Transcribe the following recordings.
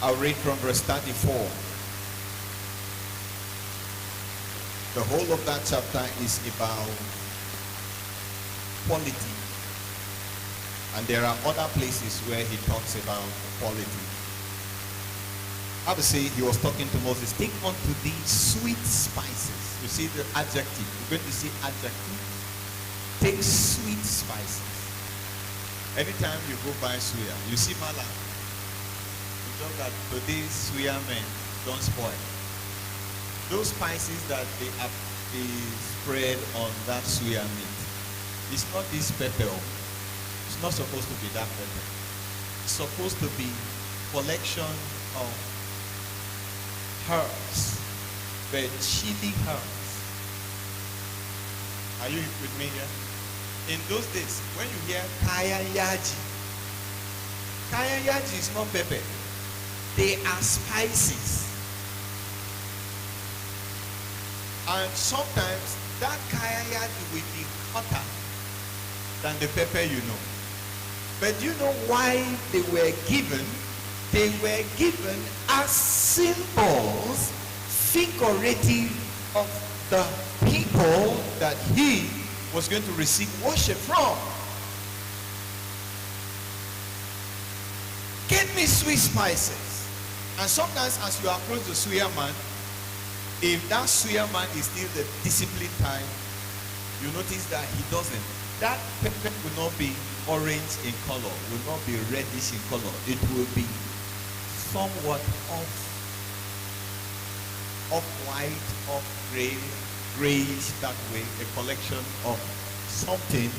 I'll read from verse 34. The whole of that chapter is about quality. And there are other places where he talks about quality. I would say he was talking to Moses, take unto thee sweet spices. You see the adjective. You're going to see adjective. Take sweet spices. Anytime you go buy suya, you see mala. You know that today's suya men don't spoil. Those spices that they spread on that suya meat, it's not this pepper. It's not supposed to be that pepper. It's supposed to be collection of herbs, but chili herbs. Are you with me here? In those days, when you hear kaya yaji is not pepper. They are spices. And sometimes that kaya yaji will be hotter than the pepper you know. But you know why they were given? They were given as symbols, figurative of the people that he was going to receive worship from. Get me sweet spices. And sometimes as you approach the suya man, if that suya man is still the disciplined type, you notice that he doesn't. That pepper will not be orange in color, will not be reddish in color. It will be somewhat off-white, grayish that way, a collection of something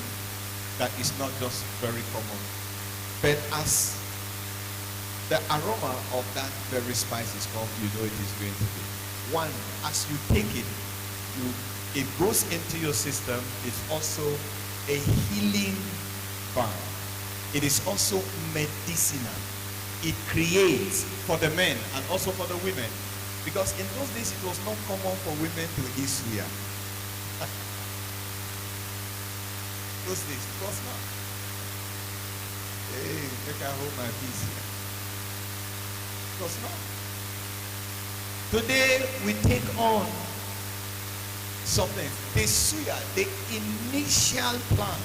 that is not just very common. But as the aroma of that very spice is come, you know it is going to be. One, as you take it, it goes into your system. It's also a healing balm. It is also medicinal. It creates for the men and also for the women. Because in those days, it was not common for women to eat suya. Those days, it was not. Hey, make I hold my peace here. It was not. Today, we take on something. The suya, the initial plan.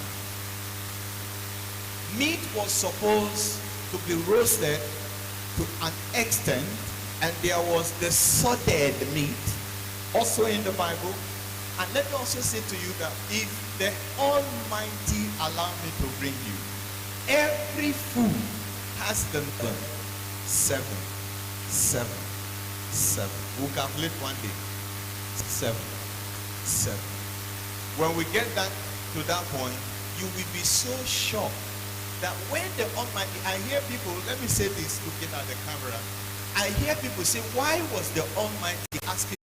Meat was supposed to be roasted to an extent, and there was the sorted meat also in the Bible. And let me also say to you that if the Almighty allow me to bring you, every food has the number 7, 7, 7. We'll calculate one day. 7, 7. When we get that to that point, you will be so shocked that when the Almighty, I hear people, let me say this looking at the camera, I hear people say, why was the Almighty asking?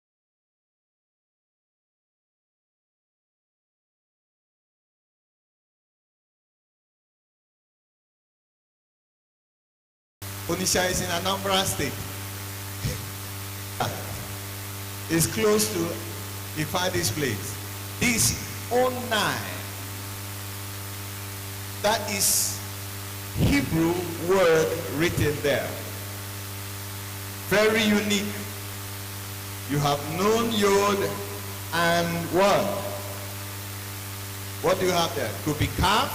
Onisha is in Anambra State. It's close to Ifadi's place. This 09, that is Hebrew word written there. Very unique. You have Nun, Yod, and what? What do you have there? Could be Kaf.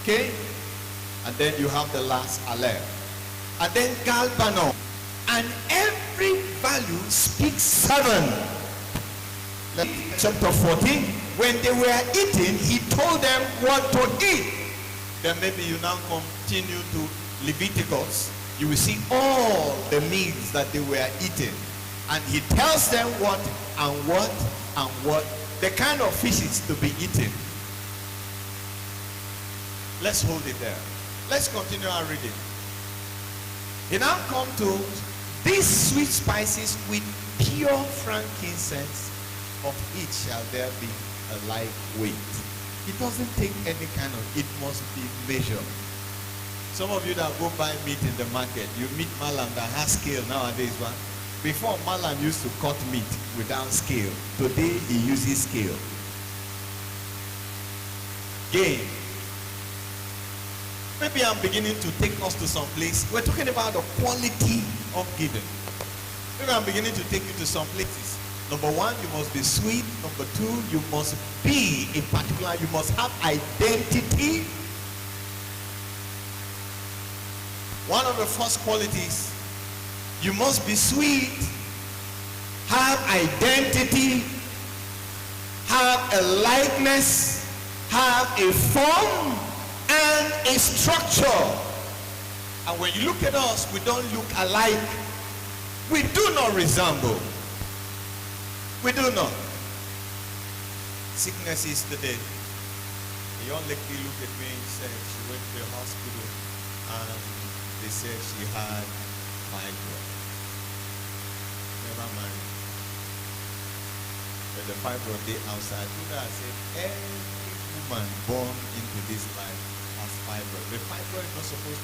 Okay? And then you have the last Aleph. And then Galbanon. And every value speaks 7. Chapter 14. When they were eating, he told them what to eat. Then maybe you now continue to Leviticus. You will see all the meats that they were eating. And he tells them what and what and what. The kind of fishes to be eaten. Let's hold it there. Let's continue our reading. He now come to these sweet spices with pure frankincense. Of each shall there be a like weight. It doesn't take any kind of, it must be measured. Some of you that go buy meat in the market, you meet Malam that has scale nowadays. One. Before, Malam used to cut meat without scale. Today, he uses scale. Gain. Maybe I'm beginning to take us to some place. We're talking about the quality of giving. Maybe I'm beginning to take you to some places. Number one, you must be sweet. Number two, you must be in particular. You must have identity. One of the first qualities, you must be sweet, have identity, have a likeness, have a form and a structure. And when you look at us, we don't look alike. We do not resemble. We do not. Sickness is today. A young lady looked at me and said she went to the hospital and they said she had fibroid. Never mind. But the fibroid day outside. I said every woman born into this life has fibroid. The fibroid is not supposed